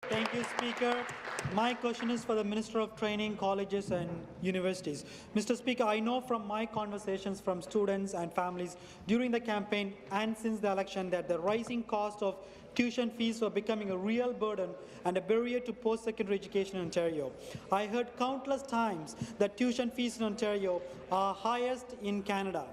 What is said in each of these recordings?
Thank you, Speaker. My question is for the Minister of Training, Colleges and Universities. Mr. Speaker, I know from my conversations from students and families during the campaign and since the election that the rising cost of tuition fees were becoming a real burden and a barrier to post-secondary education in Ontario. I heard countless times that tuition fees in Ontario are highest in Canada.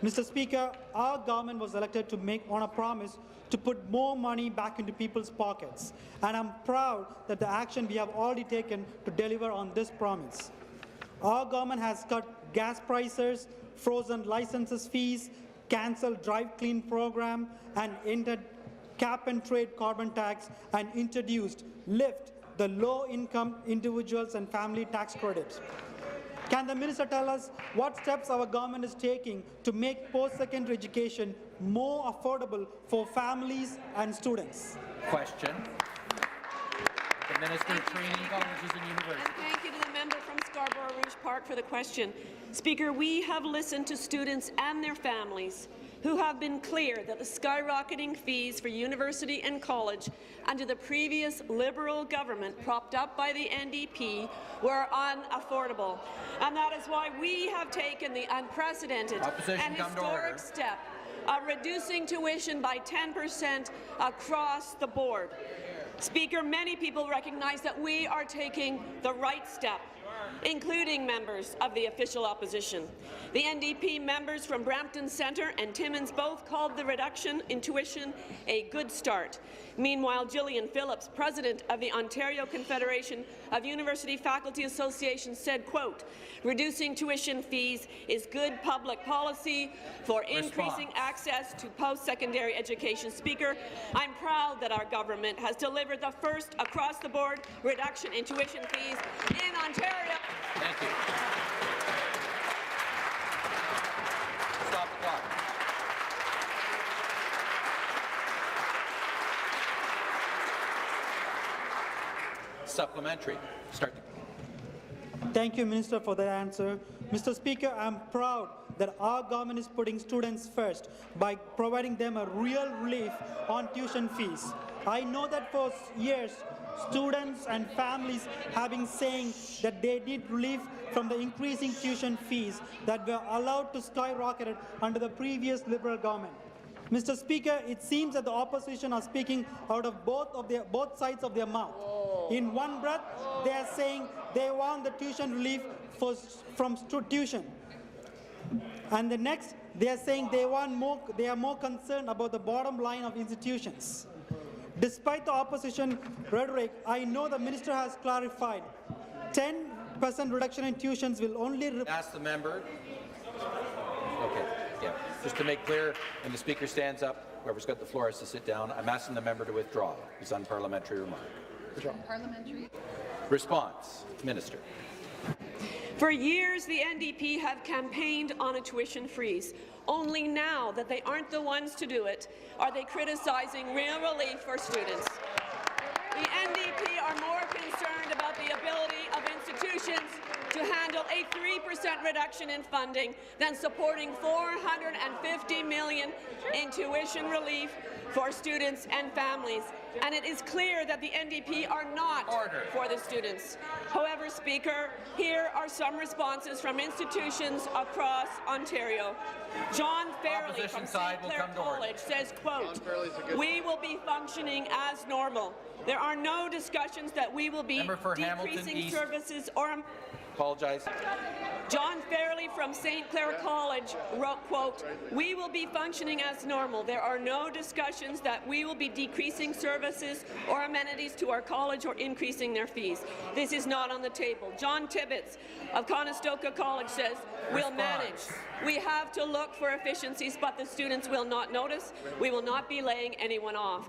Mr. Speaker, our government was elected to make on a promise to put more money back into people's pockets, and I'm proud that the action we have already taken to deliver on this promise. Our government has cut gas prices, frozen licenses fees, cancelled Drive Clean program, and ended cap-and-trade carbon tax, and introduced LIFT, the low-income individuals and family tax credits. Can the minister tell us what steps our government is taking to make post-secondary education more affordable for families and students? Question. The Minister of Training, Colleges and Universities. And thank you to the member from Scarborough Rouge Park for the question. Speaker, we have listened to students and their families who have been clear that the skyrocketing fees for university and college under the previous Liberal government propped up by the NDP were unaffordable. And that is why we have taken the unprecedented and historic step of reducing tuition by 10% across the board. Speaker, many people recognize that we are taking the right step, including members of the official opposition. The NDP members from Brampton Centre and Timmins both called the reduction in tuition a good start. Meanwhile, Gillian Phillips, president of the Ontario Confederation of University Faculty Associations, said, quote, "Reducing tuition fees is good public policy for increasing access to post-secondary education." Speaker, I'm proud that our government has delivered the first across-the-board reduction in tuition fees in Ontario. Thank you. Stop the clock. Supplementary. Start. Thank you, Minister, for that answer. Mr. Speaker, I'm proud that our government is putting students first by providing them a real relief on tuition fees. I know that for years, students and families have been saying that they need relief from the increasing tuition fees that were allowed to skyrocket under the previous Liberal government. Mr. Speaker, it seems that the opposition are speaking out of both sides of their mouth. In one breath, they are saying they want the tuition relief from tuition, and the next, they are saying they are more concerned about the bottom line of institutions. Despite the opposition rhetoric, I know the minister has clarified 10% reduction in tuitions will only ask the member. Okay, yeah. Just to make clear, when the speaker stands up, whoever's got the floor has to sit down. I'm asking the member to withdraw his unparliamentary remark. Parliamentary. Response, Minister. For years, the NDP have campaigned on a tuition freeze. Only now that they aren't the ones to do it are they criticizing real relief for students. The NDP are more concerned about the ability of institutions to handle a 3% reduction in funding than supporting $450 million in tuition relief for students and families. And it is clear that the NDP are not for the students. However, Speaker, here are some responses from institutions across Ontario. John Fairley from St. Clair College says, quote, "We will be functioning as normal. There are no discussions that we will be decreasing services or..." Apologize. John Fairley from St. Clair College wrote, quote, "We will be functioning as normal. There are no discussions that we will be decreasing services or amenities to our college or increasing their fees. This is not on the table." John Tibbetts of Conestoga College says, "We'll manage. We have to look for efficiencies, but the students will not notice. We will not be laying anyone off."